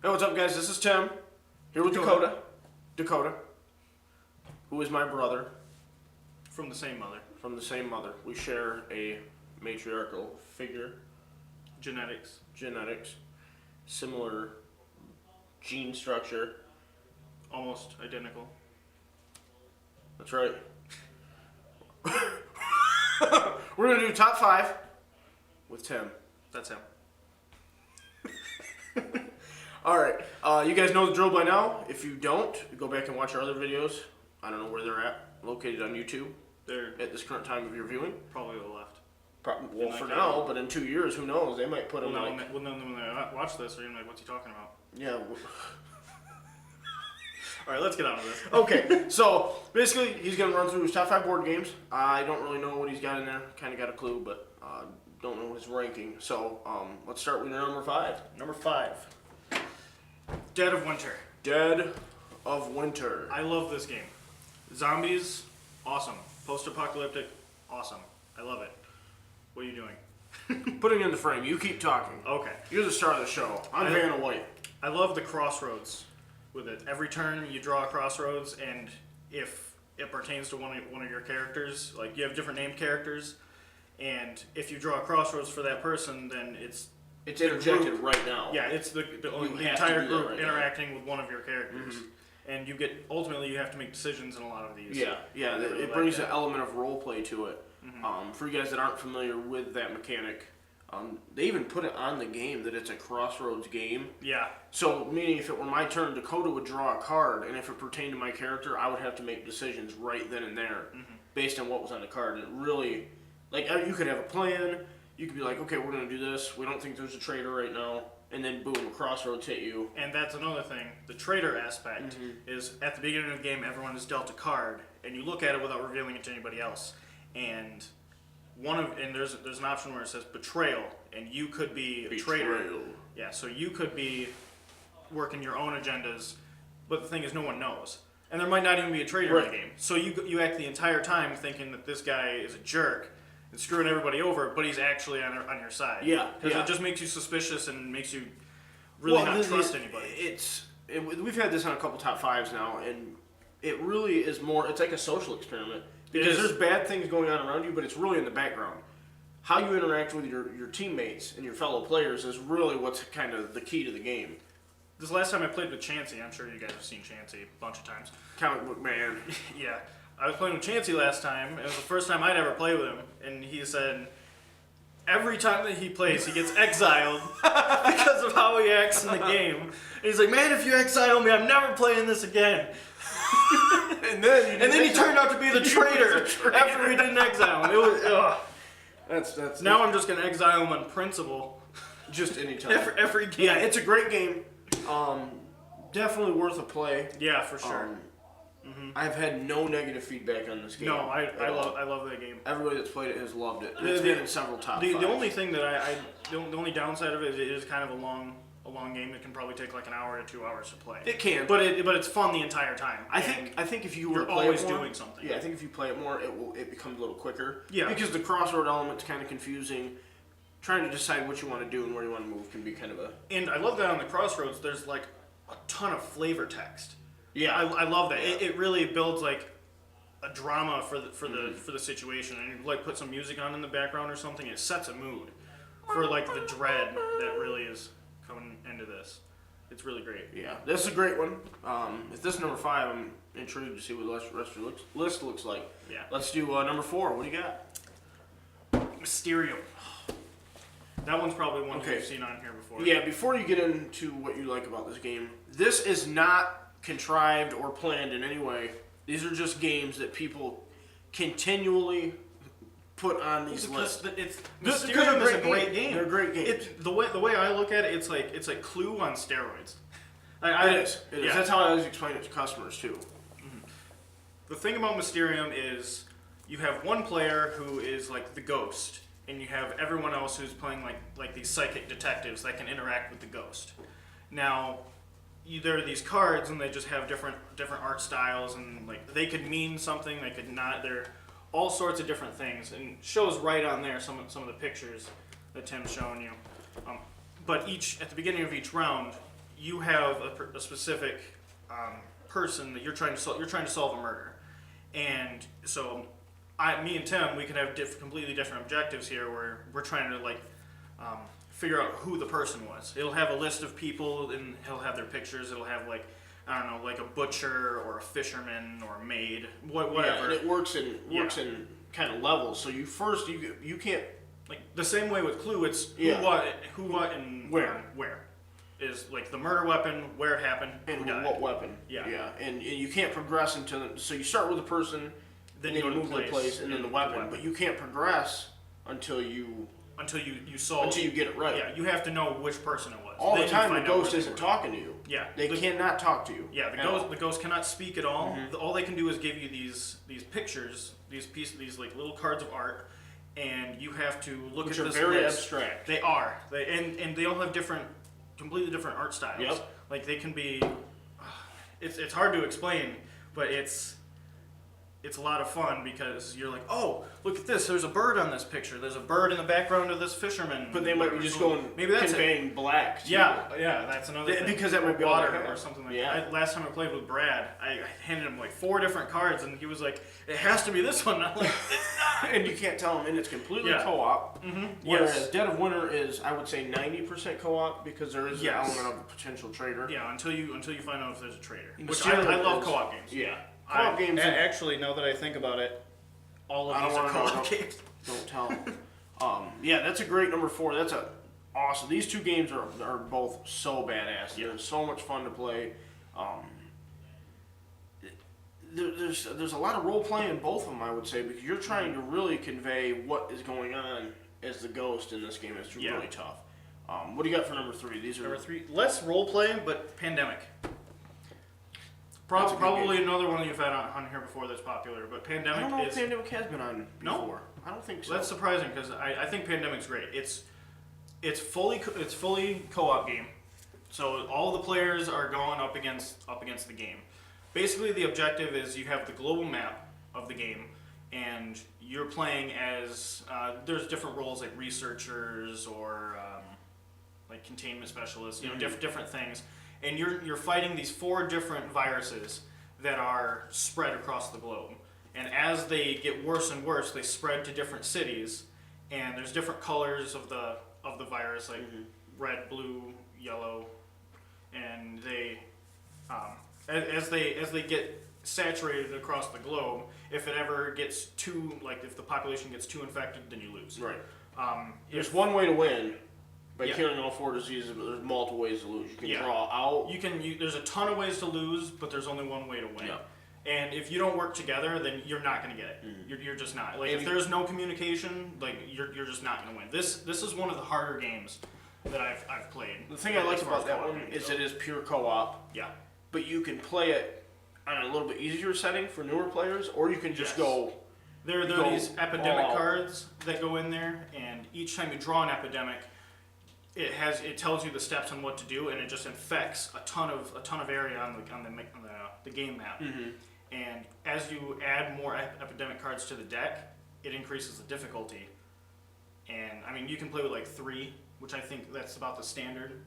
Hey, what's up, guys? This is Tim, here with Dakota. Dakota, who is my brother. From the same mother. From the same mother. We share a matriarchal figure. Genetics. Similar gene structure. Almost identical. That's right. We're going to do top 5 with Tim. That's him. Alright, you guys know the drill by now. If you don't, go back and watch our other videos. I don't know where they're at. Located on YouTube. They're at this current time of your viewing. probably the left. Well, for now, but in 2 years, who knows? They might put them when they watch this, they're going to be like, what's he talking about? Yeah. Alright, let's get on to this. Okay, so basically, he's going to run through his top 5 board games. I don't really know what he's got in there. Kind of got a clue, but don't know his ranking. So let's start with your number 5. Number 5. Dead of Winter. Dead of Winter. I love this game. Zombies, awesome. Post-apocalyptic, awesome. I love it. What are you doing? Putting in the frame. You keep talking. Okay. You're the star of the show. I'm Vanna White. I love the crossroads with it. Every turn you draw a crossroads, and if it pertains to one of your characters, like you have different named characters, and if you draw a crossroads for that person, then it's interjected right now. Yeah, it's the entire group interacting with one of your characters. And you ultimately you have to make decisions in a lot of these. Yeah, it brings an element of role play to it. For you guys that aren't familiar with that mechanic, they even put it on the game that it's a crossroads game. Yeah. So, meaning if it were my turn, Dakota would draw a card, and if it pertained to my character, I would have to make decisions right then and there based on what was on the card. And it really, like, you could have a plan. You could be like, okay, we're going to do this. We don't think there's a traitor right now. And then, boom, a crossroads hit you. And that's another thing. The traitor aspect is at the beginning of the game, everyone is dealt a card, and you look at it without revealing it to anybody else. And there's an option where it says betrayal, and you could be a traitor. Yeah, so you could be working your own agendas, but the thing is, no one knows. And there might not even be a traitor in the game. So you act the entire time thinking that this guy is a jerk and screwing everybody over, but he's actually on your side. Yeah, because it just makes you suspicious and makes you really not trust anybody. We've had this on a couple top 5s now, and it really is more. It's like a social experiment because there's bad things going on around you, but it's really in the background. How you interact with your teammates and your fellow players is really what's kind of the key to the game. This last time I played with Chansey, I'm sure you guys have seen Chansey a bunch of times. Comic book man. Yeah. I was playing with Chansey last time. It was the first time I'd ever played with him, and he said every time that he plays, he gets exiled because of how he acts in the game. And he's like, man, if you exile me, I'm never playing this again. and then he turned out to be the traitor after we didn't exile him. It was, That's now I'm just going to exile him on principle. Just anytime. Every game. Yeah, it's a great game. Definitely worth a play. Yeah, for sure. I've had no negative feedback on this game. No, I love that game. Everybody that's played it has loved it. And it's been in several top 5s. The only thing that the only downside of it is it is kind of a long game that can probably take like an hour to 2 hours to play. It can, but it's fun the entire time. I think if you were you're to play always it more, doing something. Yeah, I think if you play it more, it becomes a little quicker. Yeah, because the crossroad element's kind of confusing. Trying to decide what you want to do and where you want to move can be kind of a. And I love that on the crossroads. There's like a ton of flavor text. Yeah, I love that. Yeah. It really builds like a drama for the situation, and you like put some music on in the background or something. It sets a mood for like the dread that really is coming into this. It's really great. Yeah, this is a great one. If this is number 5, I'm intrigued to see what the rest of your list looks like. Yeah. Let's do number 4. What do you got? Mysterium. That one's probably one you've seen on here before. Yeah, before you get into what you like about this game, this is not contrived or planned in any way. These are just games that people continually put on these lists. Mysterium is a great game. They're great games. The way I look at it, it's like Clue on steroids. It is. Yeah. That's how I always explain it to customers too. The thing about Mysterium is you have one player who is like the ghost, and you have everyone else who's playing like these psychic detectives that can interact with the ghost. Now, there are these cards, and they just have different art styles, and like they could mean something, they could not. They're all sorts of different things, and shows right on there some of the pictures that Tim's showing you. But at the beginning of each round, you have a specific person that you're trying to solve a murder, and so me and Tim, we can have completely different objectives here, where we're trying to figure out who the person was. It'll have a list of people, and it'll have their pictures. It'll have I don't know, like a butcher or a fisherman or a maid, whatever. Yeah, and it works in kind of levels. So you can't, like the same way with Clue. It's who, what, and where. Where is like the murder weapon, where it happened, and who died. what weapon. Yeah. And you can't progress so you start with a person, then you move to the place, and then the weapon. But you can't progress until you get it right. Yeah, you have to know which person it was. All the time, the ghost isn't talking to you. Yeah, they cannot talk to you. Yeah, the ghost cannot speak at all. All they can do is give you these pictures, these like little cards of art, and you have to look at this. Which are very list. abstract. They are. And they all have completely different art styles. Yep. Like they can be. It's hard to explain, but it's a lot of fun because you're like, oh, look at this. There's a bird on this picture. There's a bird in the background of this fisherman. But they might be just going conveying black. Yeah, that's another thing. Because that might be water or something like that. that. Last time I played with Brad, I handed him like 4 different cards, and he was like, it has to be this one. And I'm like, it's not. And you can't tell him, and it's completely co-op. Whereas Dead of Winter is, I would say, 90% co-op because there is an element of a potential traitor. Yeah, until you find out if there's a traitor. Which I love co-op games. Yeah. Co-op games. Actually, now that I think about it, all of these are co-op games. Don't tell. That's a great number 4. That's awesome. These 2 games are both so badass. They're so much fun to play. There's a lot of role play in both of them, I would say, because you're trying to really convey what is going on as the ghost in this game. It's really tough. What do you got for number 3? These are number 3. Less role play, but Pandemic. Probably another one you've had on here before that's popular, but Pandemic I don't know if Pandemic has been on before. No? I don't think so. That's surprising because I think Pandemic's great. It's fully co-op game, so all the players are going up against the game. Basically, the objective is you have the global map of the game, and you're playing as there's different roles like researchers or like containment specialists, different things. And you're fighting these 4 different viruses that are spread across the globe. And as they get worse and worse, they spread to different cities. And there's different colors of the virus, like red, blue, yellow. And they, as they get saturated across the globe, if it ever gets if the population gets too infected, then you lose. Right. There's one way to win. By killing all 4 diseases, but there's multiple ways to lose. You can draw out. There's a ton of ways to lose, but there's only one way to win. Yeah. And if you don't work together, then you're not going to get it. You're just not. Like if there's no communication, like you're just not going to win. This is one of the harder games that I've played. The thing I like about that one is it is pure co-op. Yeah. But you can play it on a little bit easier setting for newer players, or you can just go. There are these epidemic cards that go in there, and each time you draw an epidemic, it tells you the steps on what to do, and it just infects a ton of area on the game map. And as you add more epidemic cards to the deck, it increases the difficulty. And I mean, you can play with like 3, which I think that's about the standard.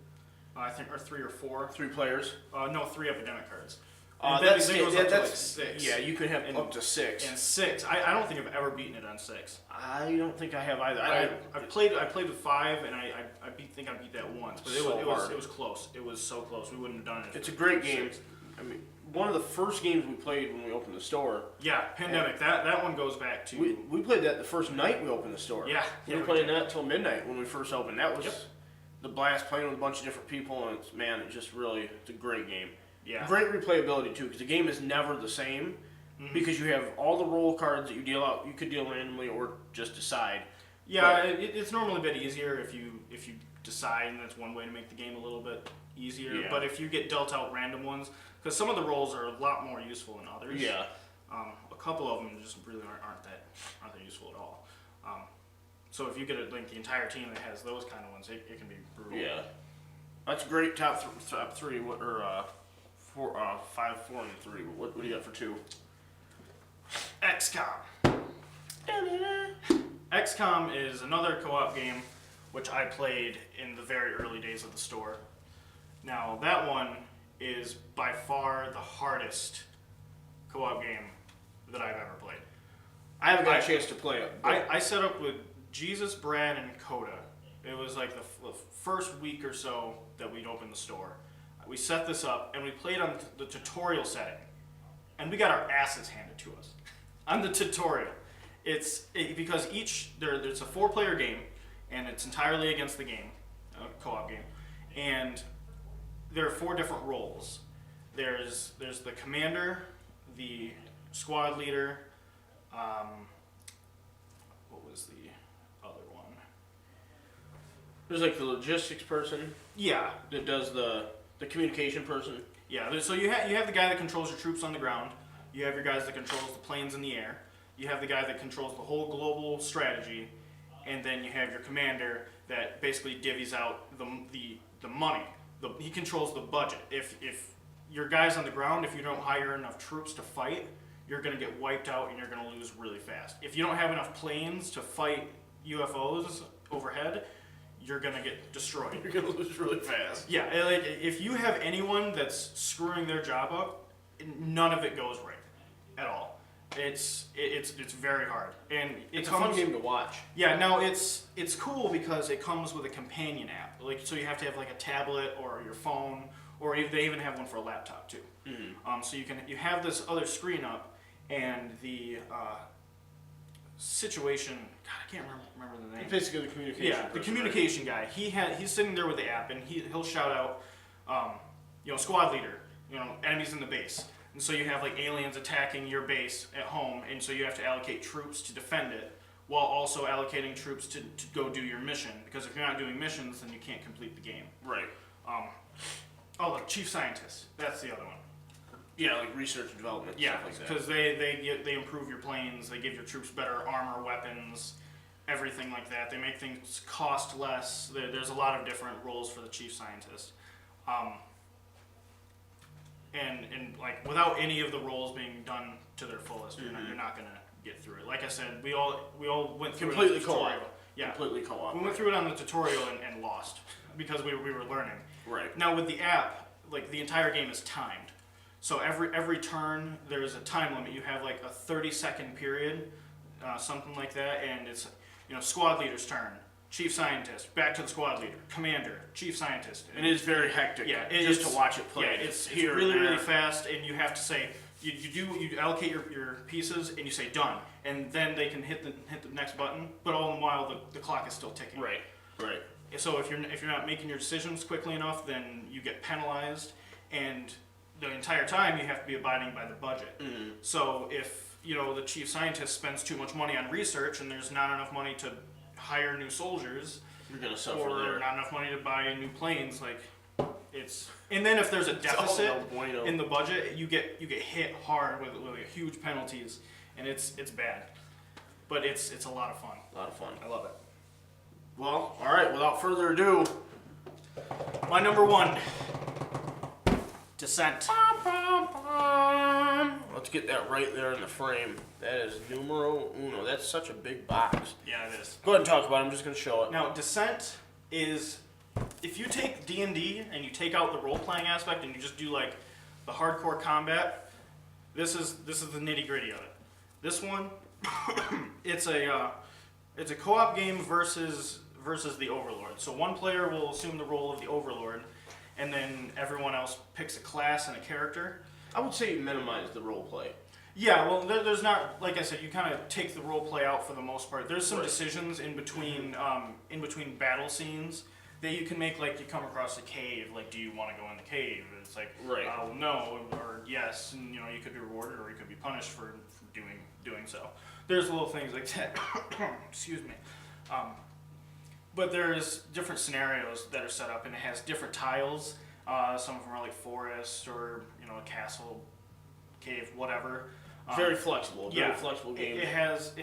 I think, or 3 or 4. 3 players. No, 3 epidemic cards. That's 6. Yeah, you can have up to 6. And 6, I don't think I've ever beaten it on 6. I don't think I have either. I played with 5, and I think I beat that once, but it was close. It was so close. We wouldn't have done it. It's a great game. I mean, one of the first games we played when we opened the store. Yeah, Pandemic. That one goes back to. We played that the first night we opened the store. Yeah. We were playing that till midnight when we first opened. That was the blast, playing with a bunch of different people, and it's a great game. Yeah. Great replayability too, because the game is never the same. Because you have all the roll cards that you deal out. You could deal randomly or just decide. Yeah, it's normally a bit easier if you decide, and that's one way to make the game a little bit easier. Yeah. But if you get dealt out random ones, because some of the rolls are a lot more useful than others. Yeah. A couple of them just really aren't that useful at all. So if you get the entire team that has those kind of ones, it can be brutal. Yeah. That's a great top 3 or 5, 4, and 3. What do you got for 2? XCOM. XCOM is another co-op game which I played in the very early days of the store. Now, Now that one is by far the hardest co-op game that I've ever played. I haven't got a chance to play it. I set up with Jesus, Brad, and Dakota. It was like the first week or so that we'd opened the store. We set this up and we played on the tutorial setting, and we got our asses handed to us on the tutorial. Because it's a 4-player game, and it's entirely against the game, co-op game, and there are 4 different roles. There's the commander, the squad leader. What was the other one? There's like the logistics person. Yeah, That does the communication person. yeah. So you have the guy that controls your troops on the ground. You have your guys that controls the planes in the air. You have the guy that controls the whole global strategy, and then you have your commander that basically divvies out the money. He controls the budget. If your guys on the ground, if you don't hire enough troops to fight, you're going to get wiped out and you're going to lose really fast. If you don't have enough planes to fight UFOs overhead, you're going to get destroyed. You're going to lose really fast. Yeah, like if you have anyone that's screwing their job up, none of it goes right at all. It's very hard, and It's a fun game to watch. Yeah, no, it's cool because it comes with a companion app. Like, so you have to have like a tablet or your phone, or they even have one for a laptop too. Mm-hmm. So you have this other screen up, and the situation. God, I can't remember the name. Basically, the communication. Yeah, the communication guy. He's sitting there with the app, and he'll shout out, squad leader, enemies in the base. And so you have like aliens attacking your base at home, and so you have to allocate troops to defend it, while also allocating troops to go do your mission. Because if you're not doing missions, then you can't complete the game. Right. The chief scientist. That's the other one. Yeah, like research and development. Yeah, stuff like because they improve your planes. They give your troops better armor, weapons, everything like that. They make things cost less. There's a lot of different roles for the chief scientist. And like without any of the roles being done to their fullest, you're not gonna get through it. Like I said, we all went through Completely it on the tutorial. co-op. Yeah, Completely co-op. we went through it on the tutorial and lost because we were learning. Right. Now with the app, like the entire game is timed. So every turn there's a time limit. You have like a 30-second period, something like that, and it's squad leader's turn. Chief scientist, back to the squad leader, commander, chief scientist. It is very hectic. Yeah, just to watch it play. Yeah, it's really fast, and you have to say you allocate your pieces, and you say done, and then they can hit the next button. But all the while the clock is still ticking. Right. Right. So if you're not making your decisions quickly enough, then you get penalized, and the entire time you have to be abiding by the budget. Mm-hmm. So if the chief scientist spends too much money on research, and there's not enough money to hire new soldiers, You're gonna suffer or there. not enough money to buy new planes, like and then if there's a deficit in the budget, you get hit hard with huge penalties, and it's bad, but it's a lot of fun. A lot of fun. I love it. Well, all right. Without further ado, My number 1, Descent. let's get that right there in the frame. That is numero uno. That's such a big box. Yeah, it is. Go ahead and talk about it. I'm just gonna show it. Now, Descent is, if you take D&D and you take out the role-playing aspect and you just do like the hardcore combat, this is the nitty-gritty of it. This one, it's a co-op game versus the Overlord. So one player will assume the role of the Overlord, and then everyone else picks a class and a character. I would say minimize the role play. Yeah, well, there's not, like I said, you kind of take the role play out for the most part. There's some Right. decisions in between battle scenes that you can make, like you come across a cave, like do you want to go in the cave? And it's like, Right. No, or yes, and you could be rewarded or you could be punished for doing so. There's little things like that. Excuse me. But there's different scenarios that are set up, and it has different tiles. Some of them are like forest or a castle, cave, whatever. Very flexible. Very Yeah, flexible game. It has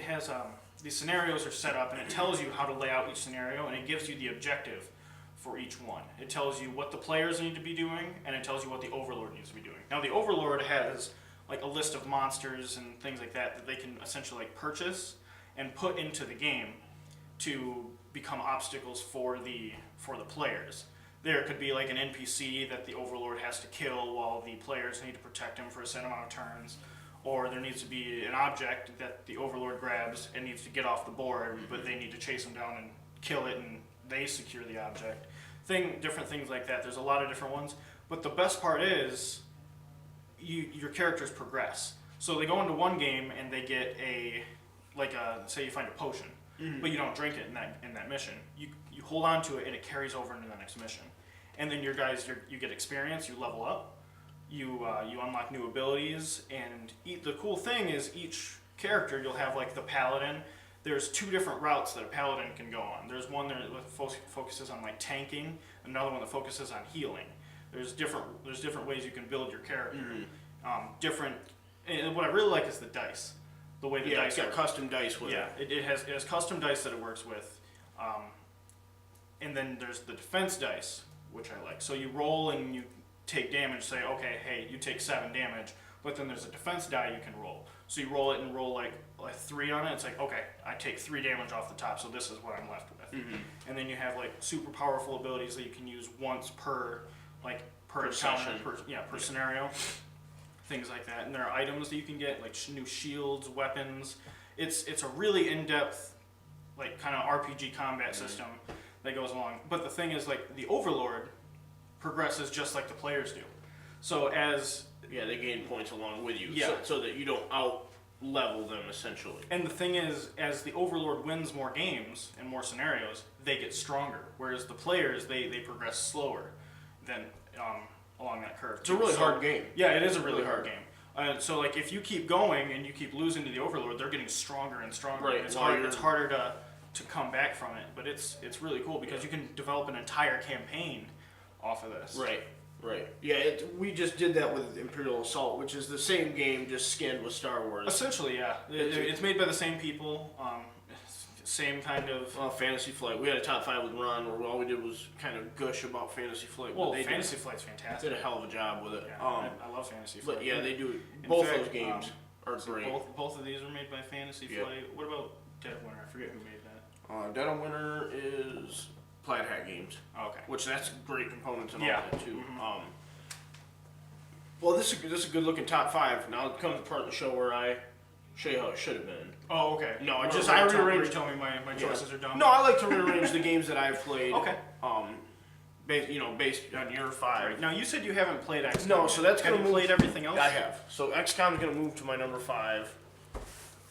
these scenarios are set up, and it tells you how to lay out each scenario, and it gives you the objective for each one. It tells you what the players need to be doing, and it tells you what the Overlord needs to be doing. Now the Overlord has like a list of monsters and things like that they can essentially like purchase and put into the game to become obstacles for the players. There could be like an NPC that the Overlord has to kill while the players need to protect him for a set amount of turns. Or there needs to be an object that the Overlord grabs and needs to get off the board, but they need to chase him down and kill it, and they secure the object. Different things like that. There's a lot of different ones. But the best part is your characters progress. So they go into one game and they get say you find a potion, but you don't drink it in that mission. You hold on to it and it carries over into the next mission. And then your guys, you get experience, you level up, you unlock new abilities, and the cool thing is each character, you'll have like the paladin. There's 2 different routes that a paladin can go on. There's one that focuses on like tanking, another one that focuses on healing. There's different ways you can build your character. And what I really like is the dice. The way the dice got custom dice with it. Yeah, it has custom dice that it works with. And then there's the defense dice, which I like. So you roll and you take damage, say, okay, hey, you take 7 damage, but then there's a defense die you can roll. So you roll it and roll like 3 on it. It's like, okay, I take 3 damage off the top, so this is what I'm left with. And then you have like super powerful abilities that you can use once per session. Per scenario. Things like that. And there are items that you can get, like new shields, weapons. It's a really in-depth, like kind of RPG combat system that goes along. But the thing is, like, the Overlord progresses just like the players do. So they gain points along with you, Yeah. so that you don't out-level them, essentially. And the thing is, as the Overlord wins more games and more scenarios, they get stronger. Whereas the players, they progress slower than along that curve. It's a really hard game. Yeah, it is a really hard game. So like if you keep going and you keep losing to the Overlord, they're getting stronger and stronger. Right. It's harder to come back from it, but it's really cool because you can develop an entire campaign off of this. Right. Yeah, we just did that with Imperial Assault, which is the same game, just skinned with Star Wars. Essentially, yeah. It's made by the same people. Same kind of... Fantasy Flight. We had a top 5 with Ron, where all we did was kind of gush about Fantasy Flight. Well, Fantasy Flight's fantastic. Did a hell of a job with it. Yeah, I love Fantasy Flight. But yeah, they do. In Both fact, those games are great. Both of these are made by Fantasy Flight. What about Dead of Winter? I forget who made that. Dead of Winter is Plaid Hat Games. Oh, okay. Which that's great components and Yeah. all that too. Well, this is a good looking top 5. Now comes the part of the show where I show you how it should have been. Oh, okay. No, I rearranged. rearranged. Tell me my choices are dumb. No, I like to rearrange the games that I've played. Okay. Based on your 5. Now you said you haven't played XCOM. No, so that's have gonna you move. played everything else? I have. So XCOM is gonna move to my number 5.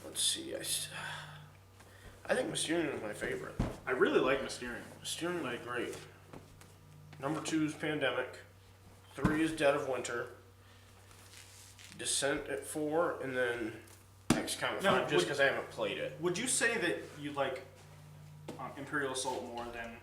Let's see. I think Mysterium is my favorite. I really like Mysterium. Mysterium is great. Number 2 is Pandemic. 3 is Dead of Winter. Descent at 4, and then XCOM at 5, just because I haven't played it. Would you say that you like Imperial Assault more than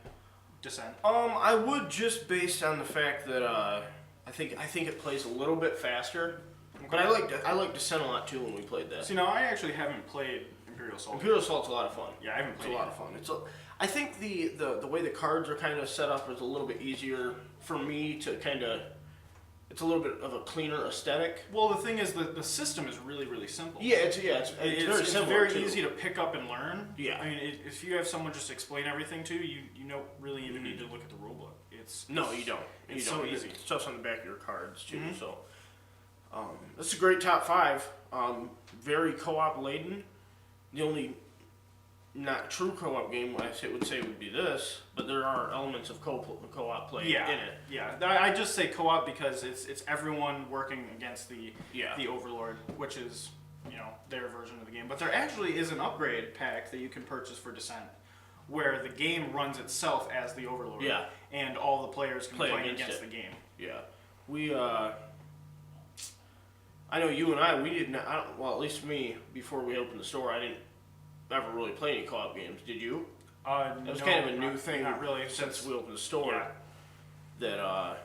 Descent? I would, just based on the fact that I think it plays a little bit faster. Okay. But I like Descent a lot too when we played that. See, now I actually haven't played Imperial Assault. Imperial Assault's a lot of fun. Yeah, I haven't played it. It's a lot of fun. I think the way the cards are kind of set up is a little bit easier for me to kind of. It's a little bit of a cleaner aesthetic. Well, the thing is, the system is really, really simple. Yeah, it's very simple. It's very easy to pick up and learn. Yeah. I mean, if you have someone just explain everything to you, you don't really even need to look at the rule book. No, you don't. It's so easy. Stuff's on the back of your cards too. So, it's a great top 5. Very co-op laden. The only not true co-op game I would say would be this, but there are elements of co-op play in it. Yeah, I just say co-op because it's everyone working against the Overlord, which is their version of the game. But there actually is an upgrade pack that you can purchase for Descent, where the game runs itself as the Overlord. Yeah. And all the players can play against the game. Yeah. We I know you and I, we didn't. Well, at least me, before we opened the store, I didn't ever really play any co-op games. Did you? That was kind of a new thing. Not really, since we opened the store. Yeah.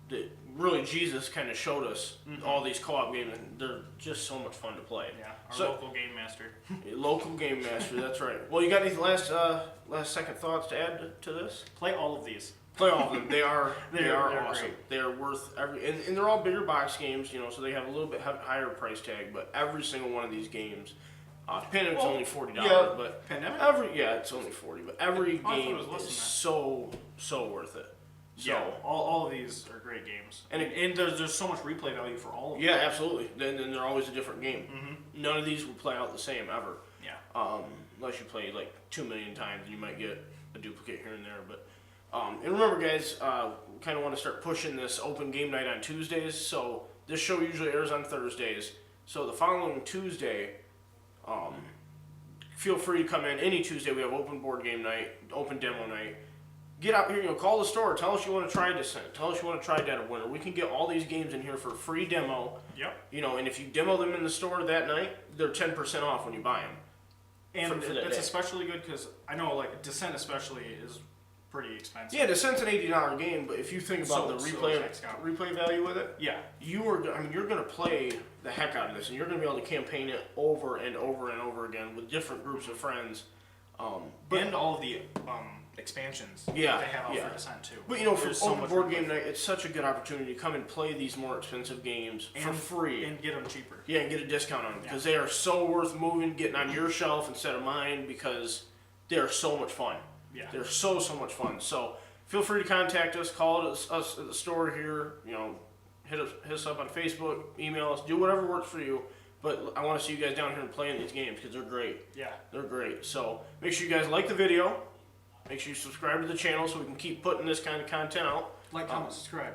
That really Jesus kind of showed us all these co-op games, and they're just so much fun to play. Yeah. Our local game master. Local game master. That's right. Well, you got any last second thoughts to add to this? Play all of these. Play all of them. They are they're awesome. great. They are worth and they're all bigger box games, so they have a little bit higher price tag. But every single one of these games, Pandemic's only $40. Yeah, but Pandemic. it's only $40. But every game it was less is than that. so worth it. So, yeah, all of these are great games, and there's so much replay value for all of them. Yeah, absolutely. Then they're always a different game. None of these will play out the same ever. Yeah. Unless you play like 2 million times, you might get a duplicate here and there. But and remember, guys, kind of want to start pushing this open game night on Tuesdays. So this show usually airs on Thursdays. So the following Tuesday, feel free to come in any Tuesday. We have open board game night, open demo night. Get out here, call the store. Tell us you want to try Descent. Tell us you want to try Dead of Winter. We can get all these games in here for free demo. Yep. And if you demo them in the store that night, they're 10% off when you buy them. And it's especially good because I know, like, Descent especially is pretty expensive. Yeah, Descent's an $80 game, but if you think about the replay value with it, yeah, you're going to play the heck out of this, and you're going to be able to campaign it over and over and over again with different groups of friends. And all of the expansions they have out for Descent too. But for open board game night, it's such a good opportunity to come and play these more expensive games for free and get them cheaper. Yeah, and get a discount on them because they are so worth moving, getting on your shelf instead of mine because they are so much fun. Yeah, they're so much fun. So feel free to contact us, call us at the store here. Hit us up on Facebook, email us, do whatever works for you. But I want to see you guys down here and playing these games because they're great. Yeah. They're great. So make sure you guys like the video. Make sure you subscribe to the channel so we can keep putting this kind of content out. Like, comment, subscribe.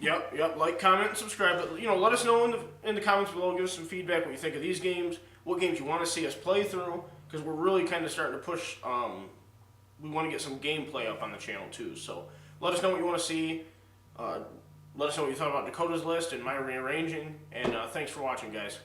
Yep. Like, comment, and subscribe. But let us know in the comments below. Give us some feedback what you think of these games. What games you want to see us play through. Because we're really kind of starting to push. We want to get some gameplay up on the channel too. So let us know what you want to see. Let us know what you thought about Dakota's list and my rearranging. And thanks for watching, guys.